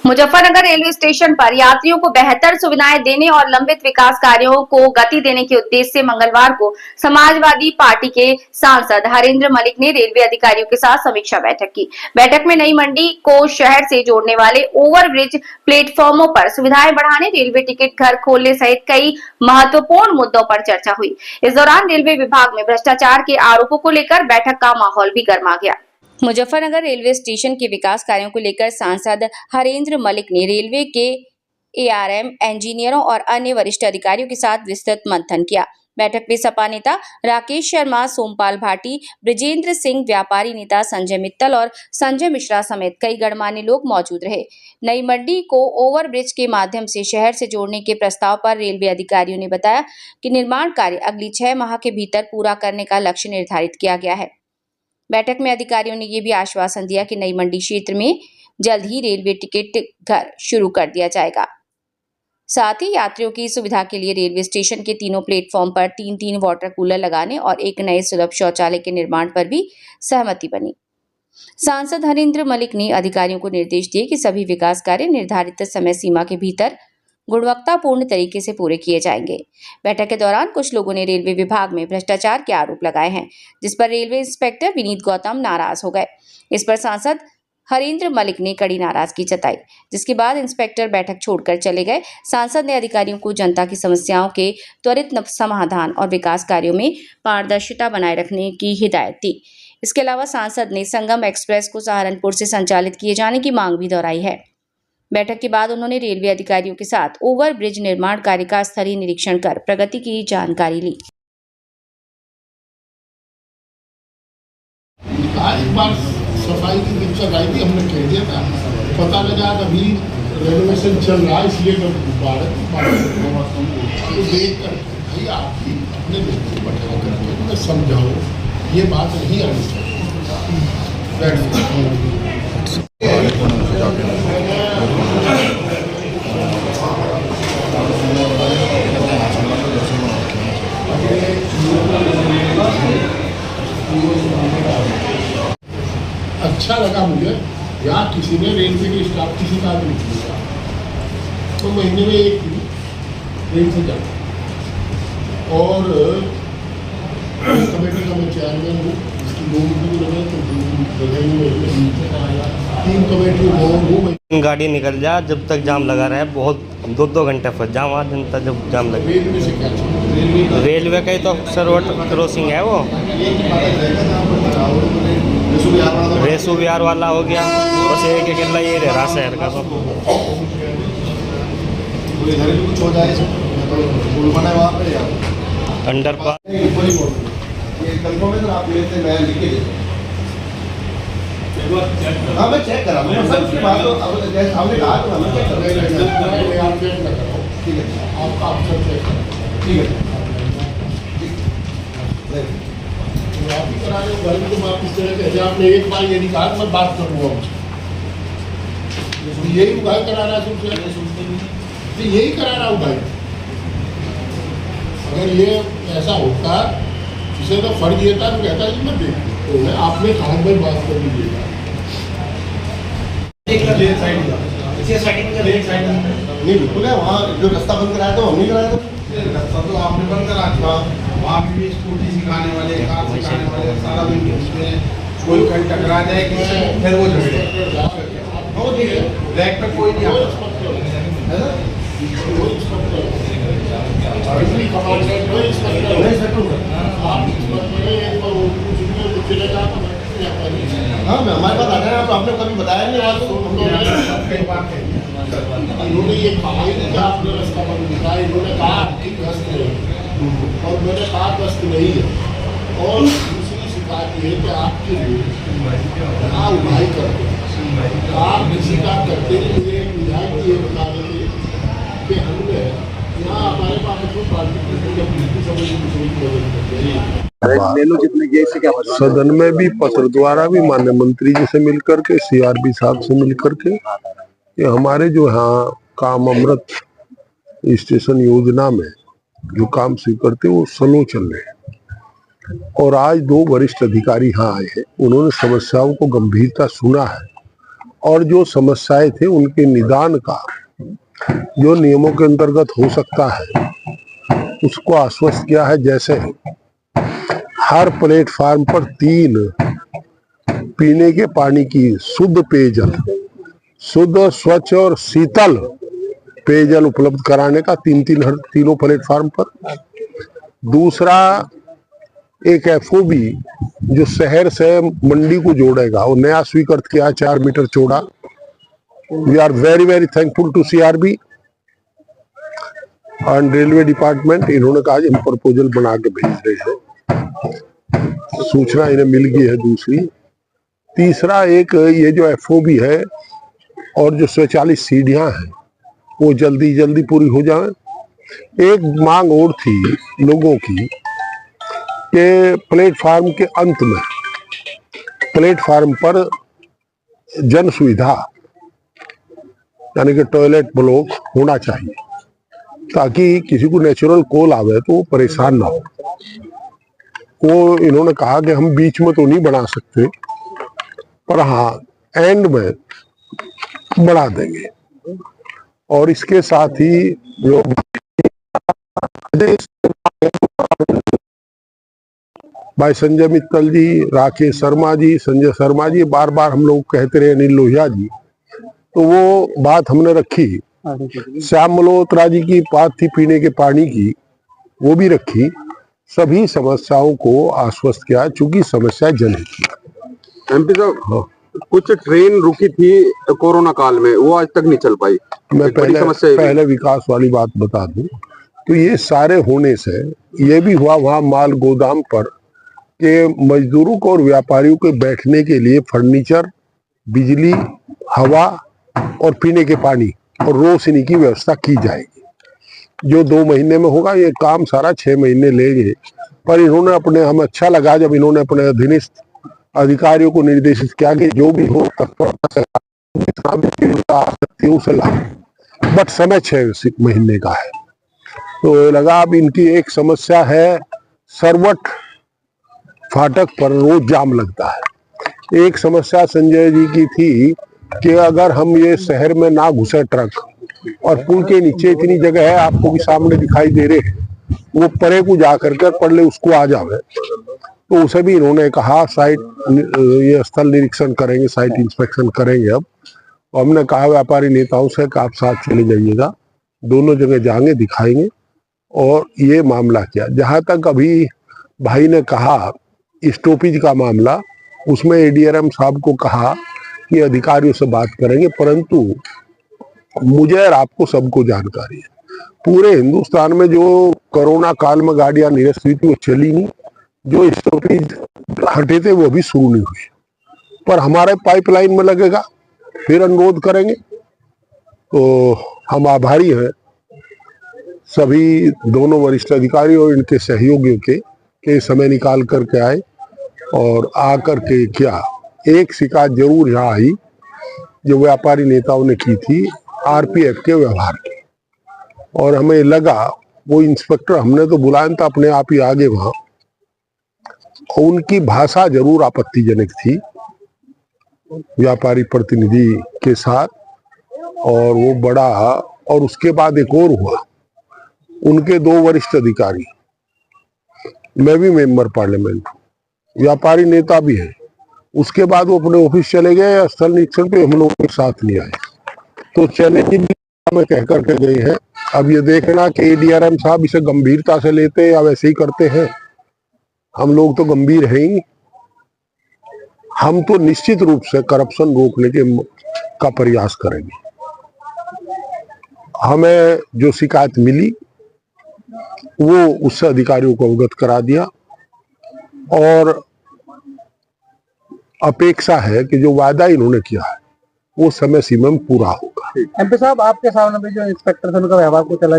Muzaffarnagar railway station पर यात्रियों को बेहतर सुविधाएं देने और लंबित विकास कार्यों को गति देने के उद्देश्य से मंगलवार को समाजवादी पार्टी के सांसद हरेंद्र मलिक ने रेलवे अधिकारियों के साथ समीक्षा बैठक की। बैठक में नई मंडी को शहर से जोड़ने वाले ओवरब्रिज प्लेटफॉर्मों पर सुविधाएं बढ़ाने, रेलवे टिकट घर खोलने सहित कई महत्वपूर्ण मुद्दों पर चर्चा हुई। इस दौरान रेलवे विभाग में भ्रष्टाचार के आरोपों को लेकर बैठक का माहौल भी गर्मा गया। मुजफ्फरनगर रेलवे स्टेशन के विकास कार्यों को लेकर सांसद हरेंद्र मलिक ने रेलवे के एआरएम, इंजीनियरों और अन्य वरिष्ठ अधिकारियों के साथ विस्तृत मंथन किया। बैठक में सपा नेता राकेश शर्मा, सोमपाल भाटी, ब्रिजेंद्र सिंह, व्यापारी नेता संजय मित्तल और संजय मिश्रा समेत कई गणमान्य लोग मौजूद रहे। नई मंडी को ओवरब्रिज के माध्यम से शहर से जोड़ने के प्रस्ताव पर रेलवे अधिकारियों ने बताया कि निर्माण कार्य अगली 6 माह के भीतर पूरा करने का लक्ष्य निर्धारित किया गया है। बैठक में अधिकारियों ने यह भी आश्वासन दिया कि नई मंडी क्षेत्र में जल्द ही रेलवे टिकट घर शुरू कर दिया जाएगा। साथ ही यात्रियों की सुविधा के लिए रेलवे स्टेशन के तीनों प्लेटफॉर्म पर 3-3 वाटर कूलर लगाने और एक नए सुलभ शौचालय के निर्माण पर भी सहमति बनी। सांसद हरेंद्र मलिक ने अधिकारियों को निर्देश दिए कि सभी विकास कार्य निर्धारित समय सीमा के भीतर गुणवत्तापूर्ण तरीके से पूरे किए जाएंगे। बैठक के दौरान कुछ लोगों ने रेलवे विभाग में भ्रष्टाचार के आरोप लगाए हैं, जिस पर रेलवे इंस्पेक्टर विनीत गौतम नाराज हो गए। इस पर सांसद हरेंद्र मलिक ने कड़ी नाराजगी जताई, जिसके बाद इंस्पेक्टर बैठक छोड़कर चले गए। सांसद ने अधिकारियों को जनता की समस्याओं के त्वरित समाधान और विकास कार्यों में पारदर्शिता बनाए रखने की हिदायत दी। इसके अलावा सांसद ने संगम एक्सप्रेस को सहारनपुर से संचालित किए जाने की मांग भी दोहराई है। बैठक के बाद उन्होंने रेलवे अधिकारियों के साथ ओवर ब्रिज निर्माण कार्य का स्थलीय निरीक्षण कर प्रगति की जानकारी ली। एक बार सफाई की पिक्चर आई थी, हमने कह दिया था, पता लगा अभी रेनोवेशन चल रहा है, इसलिए तो देख कर भाई आप भी अपने लोगों को बैठा करके मैं समझाओ, ये बात नहीं आनी चाहिए। अच्छा लगा मुझे, या किसी ने रेलवे के स्टाफ किसी का भी नहीं किया, तो महीने में एक दिन ट्रेन से जाता और कमेटी का मैं चेयरमैन हूँ, इसकी 2 मीटिंग लगे तो 3 कमेटी हूँ। गाड़ी निकल जा जब तक जाम लगा रहा है, बहुत 2-2 घंटे फंस जाम वहाँ दिन तक जब जाम लगे। रेलवे से क्या रेलवे का ही तो सर्वट क्रॉसिंग है वो, रेसू बिहार वाला हो गया, बस एक अकेला ये रह रहा शहर का। तो अंडरपास हाँ मैं चेक करा सर, उसके बाद तो आपने कहा तो हमें चेक करा। ठीक है, आपका अफसर चेक करा, ठीक है, आप ही करा रहे हो। घर में तो आप इस तरह कहते, आपने एक बार ये नहीं कहा मैं बात करूँगा उनसे, यही उगाई करा रहा है तुमसे, यही करा रहा उगाई। अगर ये ऐसा होता जिसे तो फर्ज ये था तो कहता जी मत देखिए, तो आपने कहा भाई बात कर लीजिएगा। नहीं बिल्कुल है, वहाँ जो रास्ता बंद कराया था वो नहीं कराया था। रास्ता तो आपने बंद करा दिया, वहाँ भी स्कूटी सिखाने वाले, कार सिखाने वाले सारा दिन उसमें कोई कहीं टकरा जाए कि फिर वो झगड़े ब्लैक पे कोई नहीं हाँ मैं हमारे पास आ गए हैं, तो आपने कभी बताया नहीं वहाँ तो कई बात है। इन्होंने ये कहा ही नहीं कि आपने रास्ता बंद किया, इन्होंने कहा आपकी गश्त नहीं, और मैंने कहा गश्त नहीं है। और दूसरी शिकायत ये है कि आपके लोग कहाँ उगाई करते हैं, आप किसी का करते नहीं। मुझे एक विधायक ये बता रहे थे कि हमने यहाँ हमारे पास सदन में भी पत्र द्वारा भी माननीय मंत्री जी से मिलकर के, सीआरबी साहब से मिलकर के, ये हमारे जो यहाँ काम अमृत स्टेशन योजना में जो काम स्वीकारते वो स्लो चल रहे हैं। और आज 2 वरिष्ठ अधिकारी यहाँ आए हैं, उन्होंने समस्याओं को गंभीरता सुना है और जो समस्याएं थे उनके निदान का जो नियमों के अंतर्गत हो सकता है उसको आश्वस्त किया है। जैसे हर प्लेटफार्म पर 3 पीने के पानी की शुद्ध पेयजल, शुद्ध, स्वच्छ और शीतल पेयजल उपलब्ध कराने का तीनों प्लेटफार्म पर। दूसरा, एक एफओबी जो शहर से मंडी को जोड़ेगा वो नया स्वीकृत किया 4 मीटर चौड़ा। We are very very thankful to CRB and railway department. इन्होंने कहा हम प्रपोजल बना के भेज रहे हैं, सूचना इन्हें मिल गई है। दूसरी, तीसरा, एक ये जो एफओबी है और जो स्वचालित सीढ़ियां हैं वो जल्दी जल्दी पूरी हो जाए। एक मांग और थी लोगों की कि प्लेटफार्म के अंत में प्लेटफार्म पर जन सुविधा यानी कि टॉयलेट ब्लॉक होना चाहिए ताकि किसी को नेचुरल कॉल आवे तो वो परेशान ना हो। वो इन्होंने कहा कि हम बीच में तो नहीं बना सकते, पर हाँ एंड में बढ़ा देंगे। और इसके साथ ही जो भाई संजय मित्तल जी, राकेश शर्मा जी, संजय शर्मा जी, बार बार हम लोग कहते रहे, अनिल लोहिया जी, तो वो बात हमने रखी। श्याम मल्होत्रा जी की बात थी पीने के पानी की, वो भी रखी। सभी समस्याओं को आश्वस्त किया चूंकि समस्या जनहित की। एमपी साहब, कुछ ट्रेन रुकी थी कोरोना काल में, वो आज तक नहीं चल पाई। मैं पहले विकास वाली बात बता दूं तो ये सारे होने से ये भी हुआ वहां माल गोदाम पर के मजदूरों को और व्यापारियों के बैठने के लिए फर्नीचर, बिजली, हवा और पीने के पानी और रोशनी की व्यवस्था की जाएगी। जो 2 महीने में होगा, ये काम सारा 6 महीने लेंगे। पर इन्होंने अपने, हमें अच्छा लगा जब इन्होंने अपने अधीनस्थ अधिकारियों को निर्देशित किया कि जो भी हो उसे लाओ, बट समय 6 महीने का है। तो लगा अब इनकी एक समस्या है, सरवट फाटक पर रोज जाम लगता है। एक समस्या संजय जी की थी कि अगर हम ये शहर में ना घुसे ट्रक, और पुल के नीचे इतनी जगह है, आपको भी सामने दिखाई दे रहे हैं, वो परे को जा करके पड़ले उसको आ जावे, तो उसे भी इन्होंने कहा साइट ये स्थल निरीक्षण करेंगे, साइट इंस्पेक्शन करेंगे। अब हमने कहा व्यापारी नेताओं से कि आप साथ चले जाइएगा, दोनों जगह जाएंगे, दिखाएंगे। और ये मामला किया। जहां तक अभी भाई ने कहा स्टॉपेज का मामला, उसमें एडीआरएम साहब को कहा कि अधिकारियों से बात करेंगे, परंतु मुझे और आपको सबको जानकारी है पूरे हिंदुस्तान में जो कोरोना काल में गाड़ियां निरस्त हुई थी वो चली नहीं, जो स्टॉपेज हटे थे वो भी शुरू नहीं हुई। पर हमारे पाइपलाइन में लगेगा, फिर अनुरोध करेंगे। तो हम आभारी हैं सभी दोनों वरिष्ठ अधिकारी और इनके सहयोगियों के समय निकाल करके आए और आकर के क्या एक शिकायत जरूर यहाँ आई जो व्यापारी नेताओं ने की थी आरपीएफ के व्यवहार की, और हमें लगा वो इंस्पेक्टर हमने तो बुलाया था अपने आप ही आगे वहां, उनकी भाषा जरूर आपत्तिजनक थी व्यापारी प्रतिनिधि के साथ, और वो बड़ा। और उसके बाद एक और हुआ, उनके 2 वरिष्ठ अधिकारी, मैं भी मेंबर पार्लियामेंट हूँ, व्यापारी नेता भी है, उसके बाद वो अपने ऑफिस चले गए, स्थल निरीक्षण पे हम लोग के साथ नहीं आए। तो चैलेंजिंग में कह करके गए हैं। अब ये देखना कि एडीआरएम साहब इसे गंभीरता से लेते हैं या वैसे ही करते हैं। हम लोग तो गंभीर हैं ही, हम तो निश्चित रूप से करप्शन रोकने के का प्रयास करेंगे। हमें जो शिकायत मिली वो उससे अधिकारियों को अवगत करा दिया, और अपेक्षा है कि जो वादा इन्होंने किया है वो समय सीमा में पूरा होगा। एमपी साहब, आपके सामने भी जो इंस्पेक्टर थे उनका व्यवहार को चला